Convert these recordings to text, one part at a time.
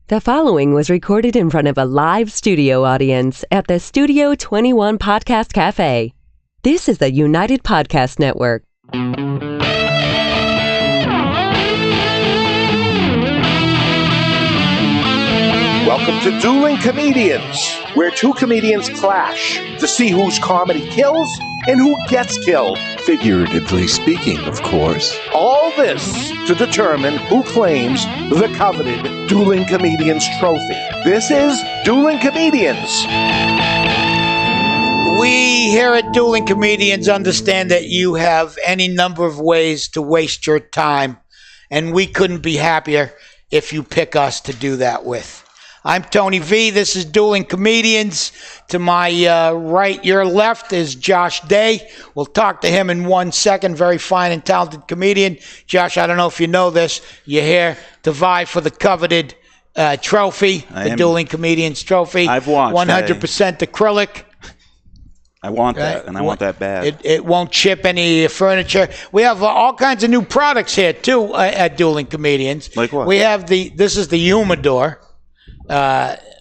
The following was recorded in front of a live studio audience at the Studio 21 Podcast Café. This is the United Podcast Network. Welcome to Dueling Comedians, where two comedians clash to see whose comedy kills and who gets killed. Figuratively speaking, of course. All this to determine who claims the coveted Dueling Comedians Trophy. This is Dueling Comedians. We here at Dueling Comedians understand that you have any number of ways to waste your time, and we couldn't be happier if you pick us to do that with. I'm Tony V. This is Dueling Comedians. To my right, your left, is Josh Day. We'll talk to him in 1 second. Very fine and talented comedian. Josh, I don't know if you know this. You're here to vie for the coveted trophy, the Dueling Comedians Trophy. I've watched 100% acrylic. I want that, and I want that bad. It won't chip any furniture. We have all kinds of new products here, too, at Dueling Comedians. Like what? We have this is the humidor.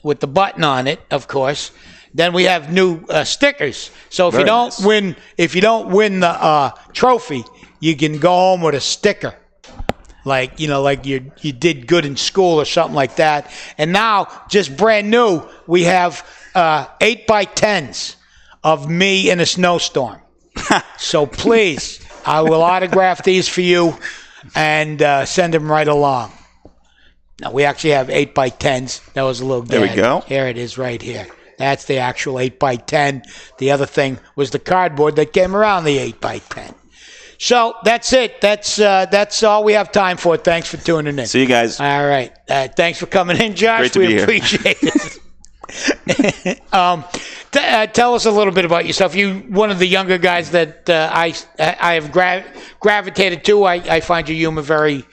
With the button on it, of course. Then we have new stickers. So if you don't win the trophy, you can go home with a sticker, like you did good in school or something like that. And now, just brand new, we have 8x10s of me in a snowstorm. So please, I will autograph these for you and send them right along. Now, we actually have 8x10s. That was a little gag. There we go. Here it is right here. That's the actual 8x10. The other thing was the cardboard that came around the 8x10. So that's it. That's all we have time for. Thanks for tuning in. See you guys. All right. Thanks for coming in, Josh. Great to be here. Appreciate it. Tell us a little bit about yourself. You one of the younger guys that I have gravitated to. I find your humor very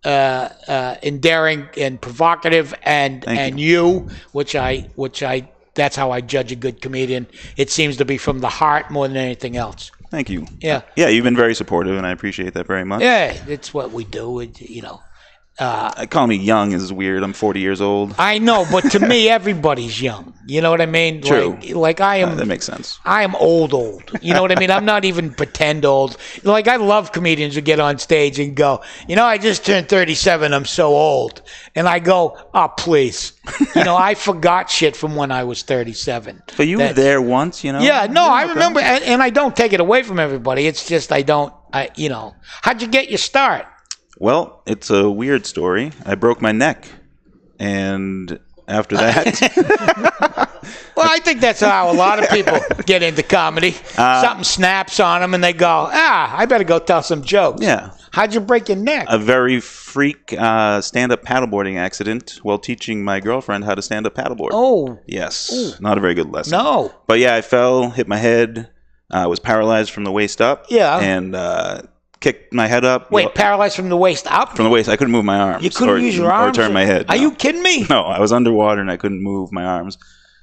endearing and provocative, and you, which I that's how I judge a good comedian. It seems to be from the heart more than anything else. Thank you. Yeah, you've been very supportive, and I appreciate that very much. Yeah, it's what we do. Call me young is weird. I'm 40 years old. I know, but to me, everybody's young. You know what I mean? True. Like I am. That makes sense. I am old. You know what I mean? I'm not even pretend old. Like, I love comedians who get on stage and go, I just turned 37. I'm so old. And I go, oh, please. I forgot shit from when I was 37. But you were there once, Yeah, no, I remember. And I don't take it away from everybody. It's just how'd you get your start? Well, it's a weird story. I broke my neck, and after that... Well, I think that's how a lot of people get into comedy. Something snaps on them, and they go, I better go tell some jokes. Yeah. How'd you break your neck? A very freak stand-up paddleboarding accident while teaching my girlfriend how to stand-up paddleboard. Oh. Yes. Ooh. Not a very good lesson. No. But yeah, I fell, hit my head, was paralyzed from the waist up. Yeah. And... kicked my head up. Wait, paralyzed from the waist up? From the waist. I couldn't move my arms. You couldn't use your arms? Or turn my head. Are you kidding me? No, I was underwater and I couldn't move my arms.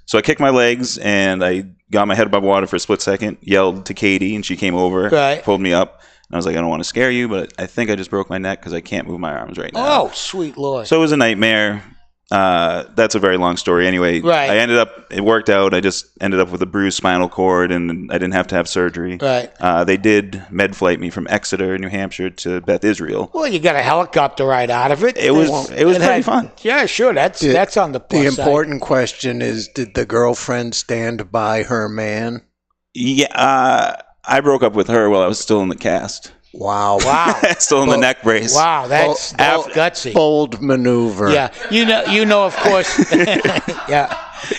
So I kicked my legs and I got my head above water for a split second, yelled to Katie, and she came over, pulled me up. And I was like, I don't want to scare you, but I think I just broke my neck because I can't move my arms right now. Oh, sweet Lord. So it was a nightmare. That's a very long story. Anyway, right. It worked out. I just ended up with a bruised spinal cord, and I didn't have to have surgery. Right. They did med flight me from Exeter, New Hampshire, to Beth Israel. Well, you got a helicopter ride out of it. It was pretty fun. Yeah, sure. That's on the plus The important question is, did the girlfriend stand by her man? Yeah, I broke up with her while I was still in the cast. Wow. Still in the neck brace. Wow, that's gutsy. Bold maneuver. Yeah. You know, of course. Yeah.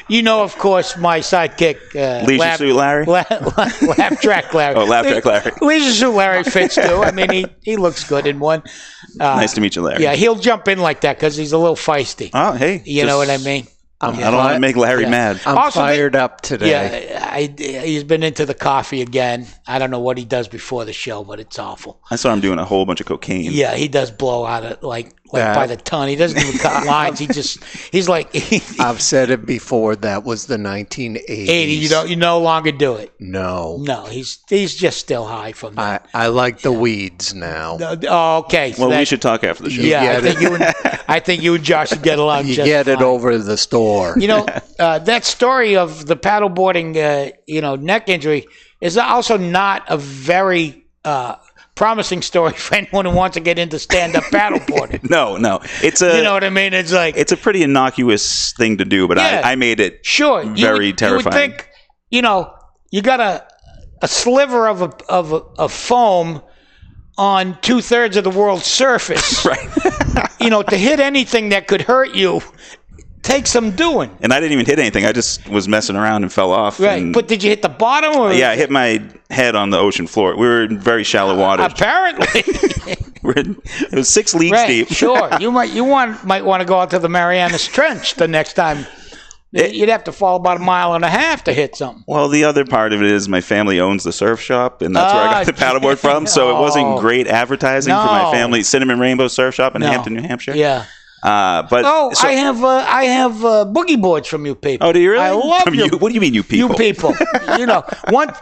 Of course, my sidekick. Leisure Suit Larry? Laugh Track Larry. Oh, Laugh Track Larry. Leisure Suit Larry fits too. I mean, he looks good in one. Nice to meet you, Larry. Yeah, he'll jump in like that because he's a little feisty. Oh, hey. You know what I mean? I don't want to make Larry mad. I'm fired up today. Yeah, he's been into the coffee again. I don't know what he does before the show, but it's awful. I saw him doing a whole bunch of cocaine. Yeah, he does blow out of, like like by the ton. He doesn't even cut lines. He's like. I've said it before. That was the 1980s. You no longer do it. No, he's just still high from that. I like the weeds now. Okay. So we should talk after the show. Yeah, I think you and Josh should get along. You just get fine. it over the store. That story of the paddleboarding, neck injury is also not a very promising story for anyone who wants to get into stand-up paddleboarding. No, it's a. You know what I mean? It's like it's a pretty innocuous thing to do, but I made it very terrifying. You would think, you got a sliver of foam on 2/3 of the world's surface, right? To hit anything that could hurt you. Take some doing. And I didn't even hit anything. I just was messing around and fell off. Right. But did you hit the bottom? Or I hit my head on the ocean floor. We were in very shallow water. Apparently. It was 6 leagues deep. Sure. You might want to go out to the Marianas Trench the next time. You'd have to fall about 1.5 miles to hit something. Well, the other part of it is my family owns the surf shop, and that's where I got the paddleboard from. So it wasn't great advertising for my family. Cinnamon Rainbow Surf Shop in Hampton, New Hampshire. Yeah. I have boogie boards from you people. Oh, do you really? I love you. What do you mean, you people? You people.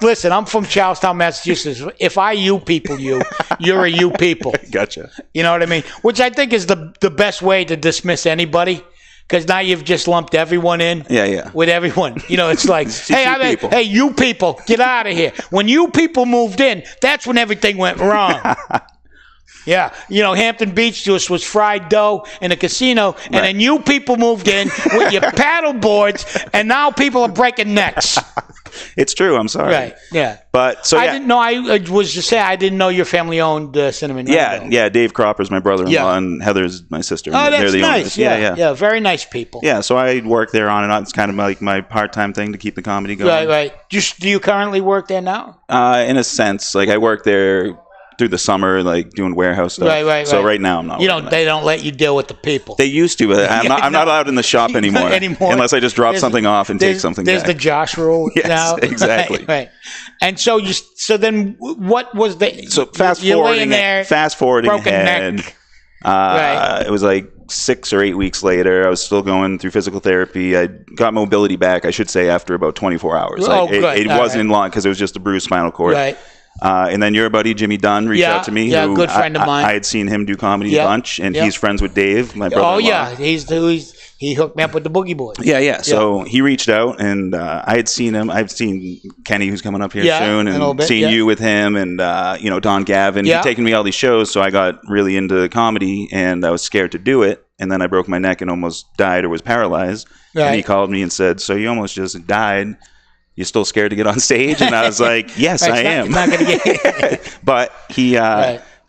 Listen, I'm from Charlestown, Massachusetts. If I you people you're a you people. Gotcha. You know what I mean? Which I think is the best way to dismiss anybody. Because now you've just lumped everyone in. Yeah. With everyone. It's like, hey, you people, get out of here. When you people moved in, that's when everything went wrong. Yeah, Hampton Beach just was fried dough in a casino, and then you people moved in with your paddle boards, and now people are breaking necks. It's true. I'm sorry. Right. Yeah. But I didn't know. I was just saying I didn't know your family owned Cinnamon Rainbow. Yeah. Dave Cropper's my brother-in-law, and Heather's my sister. Oh, that's the nice. Owners. Yeah. Very nice people. Yeah. So I work there on and on. It's kind of like my part-time thing to keep the comedy going. Right. Do you currently work there now? In a sense, like I work there through the summer, like doing warehouse stuff. Right. So right now I'm not. They don't let you deal with the people. They used to, but I'm not allowed in the shop anymore. Unless I just drop something off and take something There's back. the Josh rule now. Exactly. Right. And so then what was the? So fast forwarding broken ahead. Neck. It was like 6 or 8 weeks later. I was still going through physical therapy. I got mobility back, I should say, after about 24 hours. Good. It wasn't long because it was just a bruised spinal cord. Right. And then your buddy Jimmy Dunn reached out to me. Yeah, good friend of mine. I had seen him do comedy a bunch, and he's friends with Dave, my brother-in-law. Oh yeah, he hooked me up with the boogie board. Yeah. So he reached out, and I had seen him. I've seen Kenny, who's coming up here soon, and seen you with him, and Don Gavin. He'd taken me all these shows, so I got really into comedy, and I was scared to do it. And then I broke my neck and almost died or was paralyzed. Right. And he called me and said, "So you almost just died. You still scared to get on stage?" And I was like, yes, I am. Not gonna get But he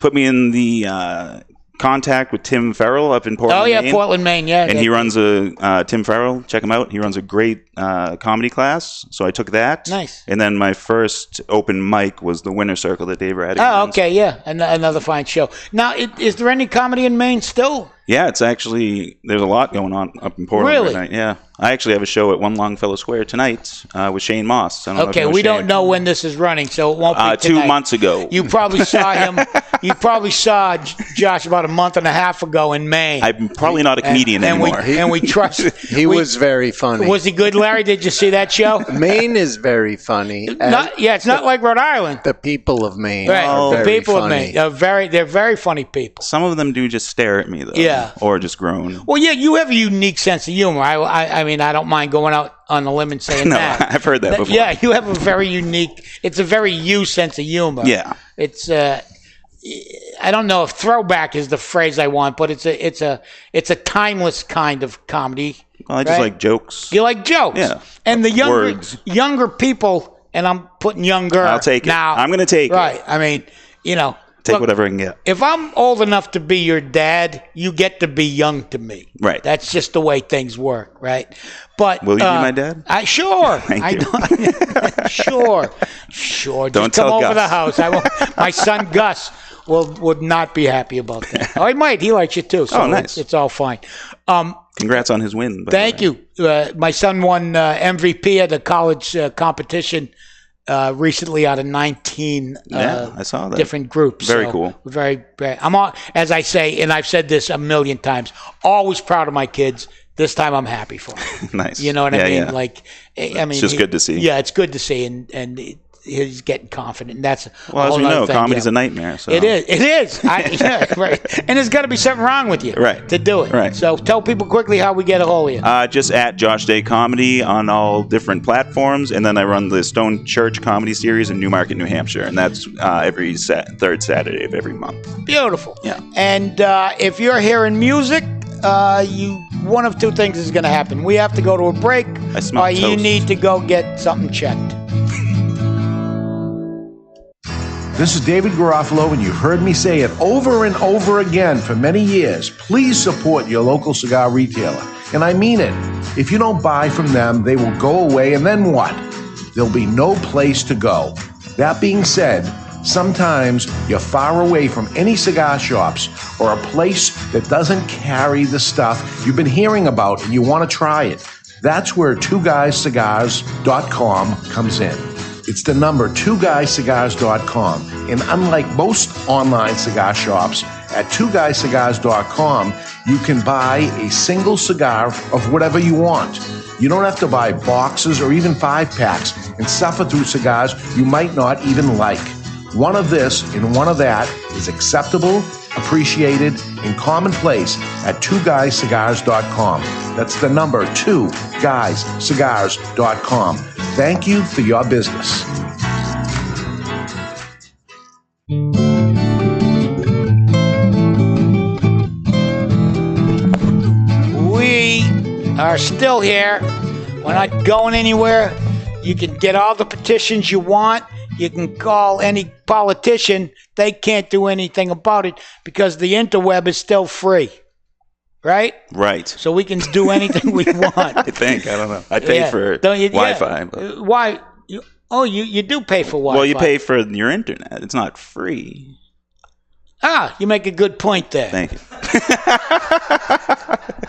put me in the contact with Tim Farrell up in Portland, Maine. Portland, Maine, yeah. And he runs Tim Farrell, check him out. He runs a great comedy class. So I took that. Nice. And then my first open mic was the Winter Circle that Dave Rattigan runs. Okay, yeah. Another fine show. Now, is there any comedy in Maine still? Yeah, it's actually, there's a lot going on up in Portland right now. Yeah. I actually have a show at One Longfellow Square tonight with Shane Moss. We don't know when this is running, so it won't be tonight. 2 months ago. You probably saw him. You probably saw Josh about a month and a half ago in Maine. I'm probably not a comedian anymore. And we trust. He was very funny. Was he good, Larry? Did you see that show? Maine is very funny. It's not like Rhode Island. The people of Maine are very the people funny. of Maine they're very funny people. Some of them do just stare at me though. Yeah. Or just groan. Well, yeah, you have a unique sense of humor. I mean, I don't mind going out on the limb and saying that. I've heard that before. Yeah, you have a very unique. It's a very you sense of humor. Yeah. It's I don't know if throwback is the phrase I want, but it's a timeless kind of comedy. Well, I just like jokes. You like jokes. Yeah. And the younger people, and I'm putting younger. I'll take it. Now. I'm going to take it. Right. I mean, take whatever I can get. If I'm old enough to be your dad, you get to be young to me. Right. That's just the way things work, right? But will you be my dad? Sure. Thank you. Sure. Don't just come tell over Gus. the house. I won't, my son Gus would not be happy about that. Oh, he might. He likes you too. So nice. It's all fine. Congrats on his win. Thank you. My son won MVP at the college competition recently out of 19 I saw that. different groups. Very so cool. Very. I'm all, as I say, and I've said this a million times, always proud of my kids. This time I'm happy for them. Nice. You know what I mean? Yeah. Like, I mean, it's just good to see. Yeah, it's good to see, and he's getting confident. And that's well, as we know, comedy's a nightmare. So. It is. It is. Yeah, right. And there's got to be something wrong with you, to do it. Right. So tell people quickly how we get a hold of you. Just at Josh Day Comedy on all different platforms, and then I run the Stone Church Comedy Series in Newmarket, New Hampshire, and that's every third Saturday of every month. Beautiful. Yeah. And if you're hearing music, one of two things is going to happen. We have to go to a break, or you need to go get something checked. This is David Garofalo, and you've heard me say it over and over again for many years. Please support your local cigar retailer. And I mean it. If you don't buy from them, they will go away, and then what? There'll be no place to go. That being said, sometimes you're far away from any cigar shops or a place that doesn't carry the stuff you've been hearing about and you want to try it. That's where twoguyscigars.com comes in. It's the number twoguyscigars.com. And unlike most online cigar shops, at twoguyscigars.com, you can buy a single cigar of whatever you want. You don't have to buy boxes or even 5-packs and suffer through cigars you might not even like. One of this and one of that is acceptable, appreciated, and commonplace at twoguyscigars.com. That's the number 2guyscigars.com. Thank you for your business. We are still here. We're not going anywhere. You can get all the petitions you want. You can call any politician. They can't do anything about it because the interweb is still free. Right? Right. So we can do anything we want. I think. I don't know. I pay for Wi-Fi. But. Why? You do pay for Wi-Fi. Well, you pay for your internet. It's not free. You make a good point there. Thank you.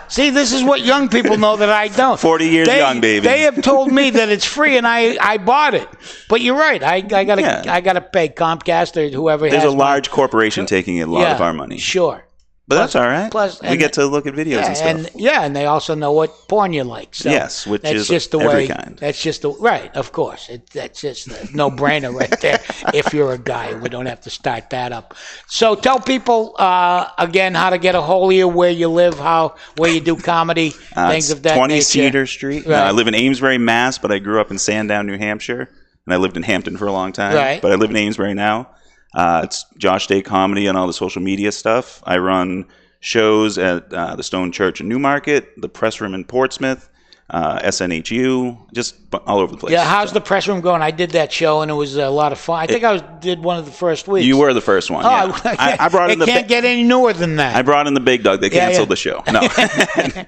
See, this is what young people know that I don't. 40 years young, baby. They have told me that it's free, and I bought it. But you're right. I gotta pay Comcast or whoever. There's a large corporation taking a lot of our money. Sure. But that's all right. Plus, we get to look at videos and stuff. And they also know what porn you like. So yes, which is just the every way, kind. That's just the right. Of course, that's just a no-brainer right there. If you're a guy, we don't have to start that up. So tell people again how to get a hold of you, where you live, where you do comedy, things of that 20 nature. Cedar Street. Right. I live in Amesbury, Mass, but I grew up in Sandown, New Hampshire, and I lived in Hampton for a long time. Right. But I live in Amesbury now. It's Josh Day Comedy on all the social media stuff. I run shows at the Stone Church in Newmarket, the Press Room in Portsmouth, SNHU, just all over the place. Yeah, how's the Press Room going? I did that show, and it was a lot of fun. I think I did one of the first weeks. You were the first one, yeah. I brought in it can't get any newer than that. I brought in the big dog. They canceled the show. No.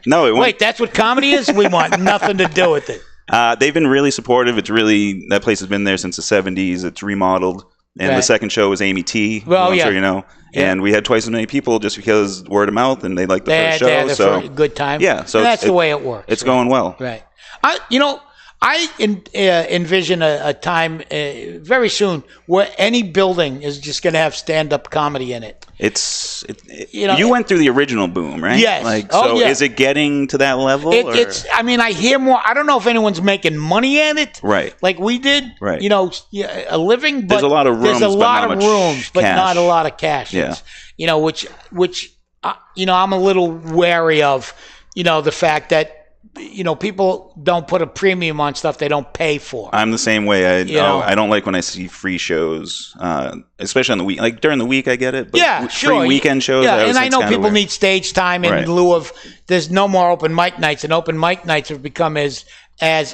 No, it won't. Wait, that's what comedy is? We want nothing to do with it. They've been really supportive. That place has been there since the 70s. It's remodeled. And the second show was Amy T. Well, I'm sure you know. Yeah. And we had twice as many people just because word of mouth, and they liked the first show. They had a good time. Yeah, so that's the way it works. It's going well. Right. I envision a time very soon where any building is just going to have stand-up comedy in it. You went through the original boom, right? Yes. Is it getting to that level? I hear more. I don't know if anyone's making money at it. Right. Like we did. Right. A living. But there's a lot of rooms. There's a lot of rooms, but not a lot of cash. Yeah. Which I'm a little wary of. The fact that. People don't put a premium on stuff they don't pay for. I'm the same way. I don't like when I see free shows, especially on the week. Like during the week, I get it. But free weekend shows. Yeah, and I know people need stage time in lieu of. There's no more open mic nights, and open mic nights have become as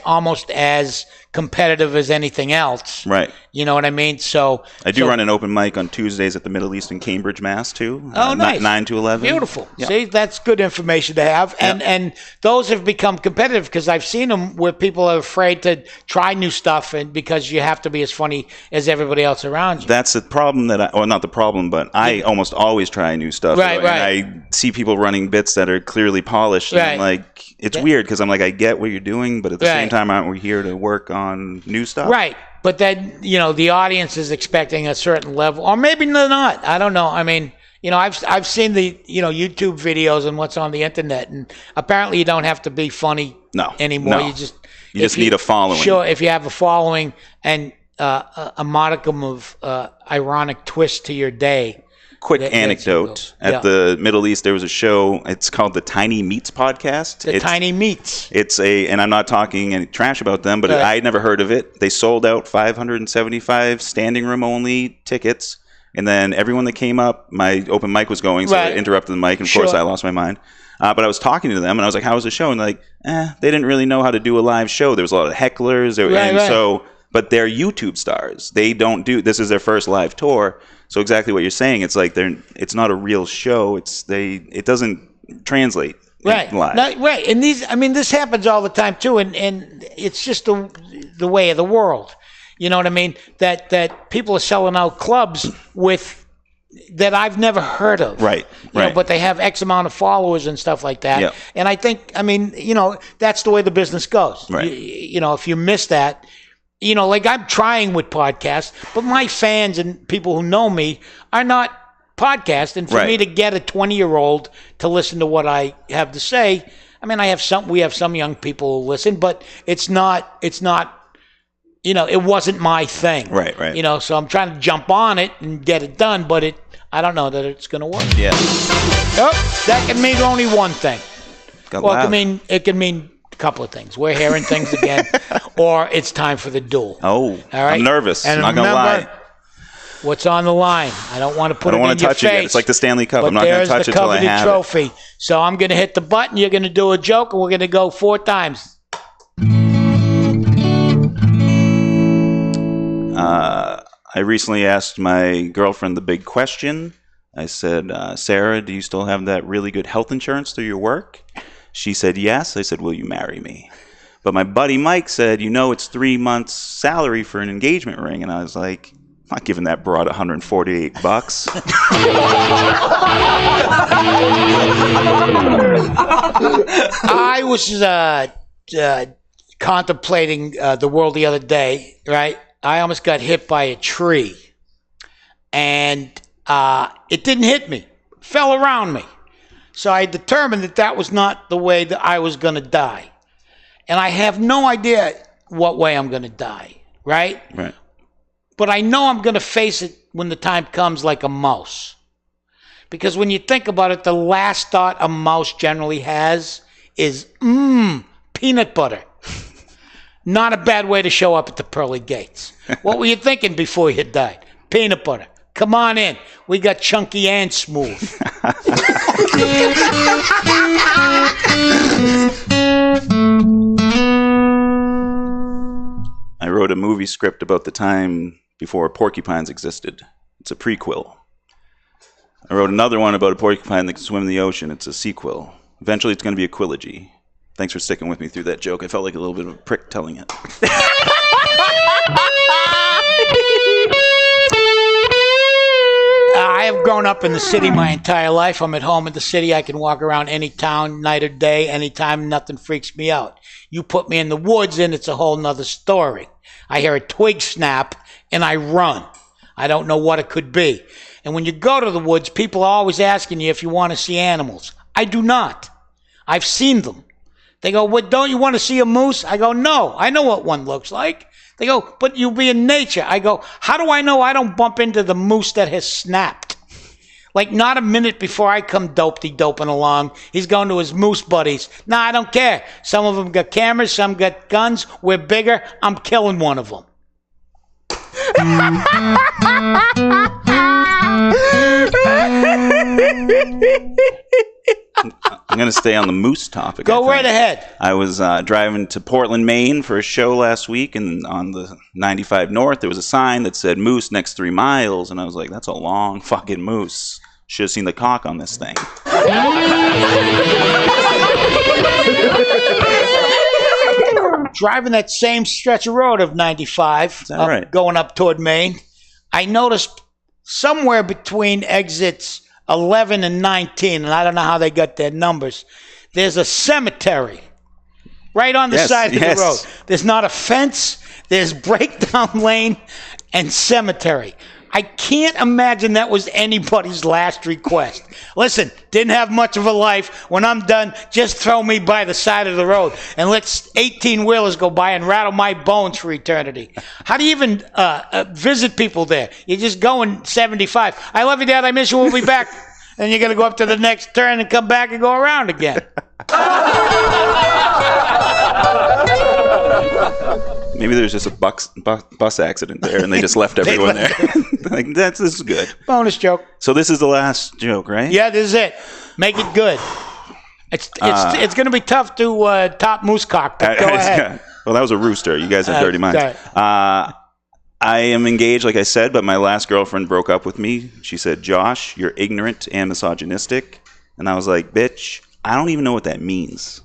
almost as competitive as anything else. Right. You know what I mean? So I do run an open mic on Tuesdays at the Middle East in Cambridge, Mass. too. Oh, nice. 9 to 11. Beautiful. Yeah. See, that's good information to have. And those have become competitive because I've seen them where people are afraid to try new stuff, and because you have to be as funny as everybody else around you. That's the problem not the problem, but I almost always try new stuff. Right. And I see people running bits that are clearly polished. And I'm like, it's weird because I'm like, I get what you're doing, but at the same time, aren't we here to work on new stuff. Right. But then, the audience is expecting a certain level, or maybe they're not. I don't know. I mean, I've seen the, YouTube videos and what's on the internet, and apparently you don't have to be funny anymore. No. You just need a following. Sure, if you have a following and a modicum of ironic twist to your day. Quick anecdote. At the Middle East, there was a show. It's called the Tiny Meats Podcast. Tiny Meats. And I'm not talking any trash about them, but I had never heard of it. They sold out 575 standing room only tickets. And then everyone that came up, my open mic was going, so I interrupted the mic. And of course, I lost my mind. But I was talking to them, and I was like, how was the show? And they're like, they didn't really know how to do a live show. There was a lot of hecklers. But they're YouTube stars. They don't do, this is their first live tour. So exactly what you're saying, it's like it's not a real show. It doesn't translate live. Right. And this happens all the time too, and it's just the way of the world. You know what I mean? That people are selling out clubs that I've never heard of. Right. But they have X amount of followers and stuff like that. Yep. And I think, that's the way the business goes. Right. If you miss that, like I'm trying with podcasts, but my fans and people who know me are not podcasts. And for me to get a 20-year-old to listen to what I have to say, we have some young people who listen, but it's not, it wasn't my thing. Right. So I'm trying to jump on it and get it done, but I don't know that it's going to work. Yeah. Oh, that can mean only one thing. It can mean a couple of things. We're hearing things again, or it's time for the duel. Oh, all right? I'm nervous. And I'm not going to lie. What's on the line? I don't want to put it in your face. I don't want to touch it yet. It's like the Stanley Cup. I'm not going to touch it until I have it. There's the coveted trophy. So I'm going to hit the button. You're going to do a joke, and we're going to go 4 times. I recently asked my girlfriend the big question. I said, Sarah, do you still have that really good health insurance through your work? She said, yes. I said, will you marry me? But my buddy Mike said, it's 3 months' salary for an engagement ring. And I was like, I'm not giving that broad $148. I was contemplating the world the other day, right? I almost got hit by a tree. And it didn't hit me. It fell around me. So I determined that was not the way that I was going to die. And I have no idea what way I'm going to die, right? Right. But I know I'm going to face it when the time comes like a mouse. Because when you think about it, the last thought a mouse generally has is, peanut butter. Not a bad way to show up at the pearly gates. What were you thinking before you died? Peanut butter. Come on in. We got chunky and smooth. I wrote a movie script about the time before porcupines existed. It's a prequel. I wrote another one about a porcupine that can swim in the ocean. It's a sequel. Eventually it's going to be a quilogy. Thanks for sticking with me through that joke. I felt like a little bit of a prick telling it. I have grown up in the city my entire life. I'm at home in the city. I can walk around any town, night or day, anytime. Nothing freaks me out. You put me in the woods and it's a whole nother story. I hear a twig snap and I run. I don't know what it could be. And when you go to the woods, people are always asking you if you want to see animals. I do not. I've seen them. They go, well, don't you want to see a moose? I go, no. I know what one looks like. They go, but you'll be in nature. I go, how do I know I don't bump into the moose that has snapped? Like not a minute before I come doping along, he's going to his moose buddies. Nah, I don't care. Some of them got cameras, some got guns. We're bigger. I'm killing one of them. I'm going to stay on the moose topic. Go right ahead. I was driving to Portland, Maine for a show last week, and on the 95 North, there was a sign that said moose next 3 miles, and I was like, that's a long fucking moose. Should have seen the cock on this thing. Driving that same stretch of road of 95, going up toward Maine, I noticed somewhere between exits 11 and 19, and I don't know how they got their numbers, there's a cemetery right on the side of the road. There's not a fence. There's Breakdown Lane and Cemetery. I can't imagine that was anybody's last request. Listen, didn't have much of a life. When I'm done, just throw me by the side of the road and let 18-wheelers go by and rattle my bones for eternity. How do you even visit people there? You just go in 75. I love you, Dad. I miss you. We'll be back. And you're going to go up to the next turn and come back and go around again. Maybe there's just a bus accident there, and they just left everyone there. Like, this is good. Bonus joke. So this is the last joke, right? Yeah, this is it. Make it good. It's going to be tough to top Moosecock, but go ahead. Well, that was a rooster. You guys have dirty minds. I am engaged, like I said, but my last girlfriend broke up with me. She said, "Josh, you're ignorant and misogynistic." And I was like, "Bitch, I don't even know what that means."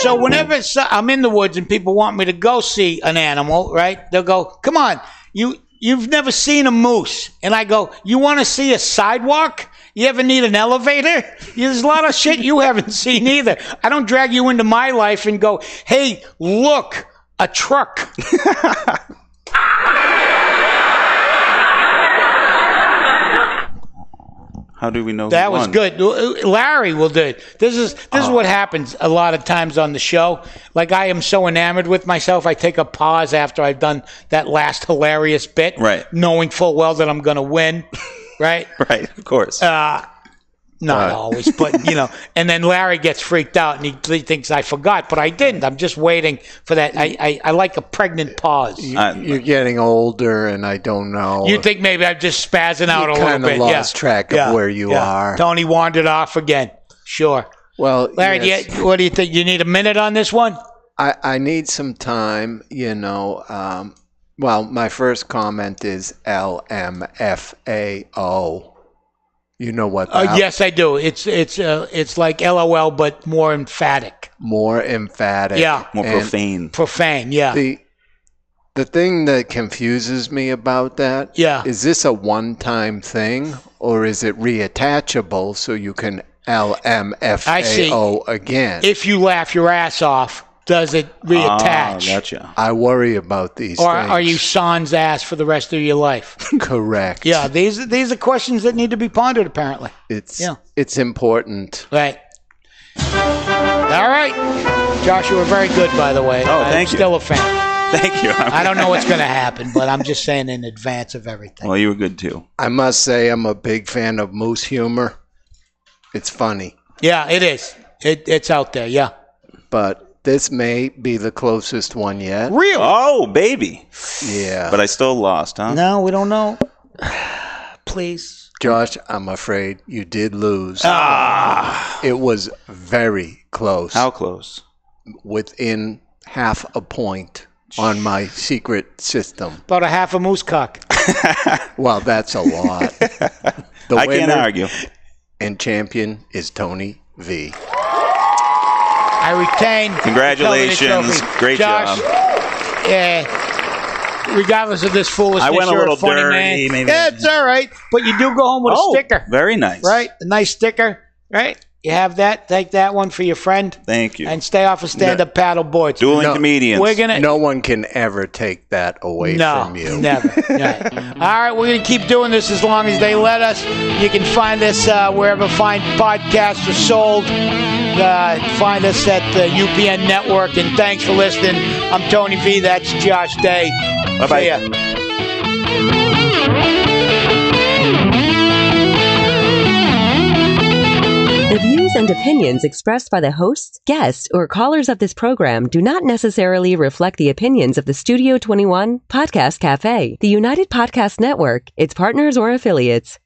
So whenever I'm in the woods and people want me to go see an animal, right? They'll go, "Come on, you've never seen a moose." And I go, "You want to see a sidewalk? You ever need an elevator?" There's a lot of shit you haven't seen either. I don't drag you into my life and go, "Hey, look, a truck." How do we know that was good? Larry will do it. This is what happens a lot of times on the show. Like, I am so enamored with myself, I take a pause after I've done that last hilarious bit, right? Knowing full well that I'm going to win, right? Right, of course. Not always, but and then Larry gets freaked out and he thinks I forgot, but I didn't. I'm just waiting for that. I like a pregnant pause. You're getting older, and I don't know. You think maybe I'm just spazzing out a little bit? You kind of lost track of where you are. Tony wandered off again. Sure. Well, Larry, yes. what do you think? You need a minute on this one? I need some time. Well, my first comment is LMFAO. You know what that? Yes, I do. It's like LOL, but more emphatic. More emphatic. Yeah. More profane. Profane, yeah. The thing that confuses me about that, is this a one-time thing, or is it reattachable so you can LMFAO again? If you laugh your ass off, does it reattach? Gotcha. I worry about these things. Or are you sans ass for the rest of your life? Correct. Yeah, these are questions that need to be pondered, apparently. It's important. Right. All right. Josh, you were very good, by the way. Thank you. Still a fan. Thank you. I don't know what's going to happen, but I'm just saying in advance of everything. Well, you were good, too. I must say I'm a big fan of moose humor. It's funny. Yeah, it is. It's out there, yeah. But this may be the closest one yet. Really? Oh, baby. Yeah. But I still lost, huh? No, we don't know. Please. Josh, I'm afraid you did lose. It was very close. How close? Within half a point on my secret system. About a half a moose cock. Well, that's a lot. I can't argue. And champion is Tony V. I retain. Congratulations. Great Josh, job. Regardless of this foolishness, I went a little funny dirty. Man. Maybe. Yeah, it's all right. But you do go home with a sticker. Very nice. Right? A nice sticker. Right? You have that. Take that one for your friend. Thank you. And stay off of stand-up paddle boards. Dueling comedians. No one can ever take that away from you. Never. Right. All right, we're going to keep doing this as long as they let us. You can find us wherever fine podcasts are sold. Find us at the UPN Network. And thanks for listening. I'm Tony V. That's Josh Day. Bye-bye. See ya. The views and opinions expressed by the hosts, guests, or callers of this program do not necessarily reflect the opinions of the Studio 21 Podcast Café, the United Podcast Network, its partners, or affiliates.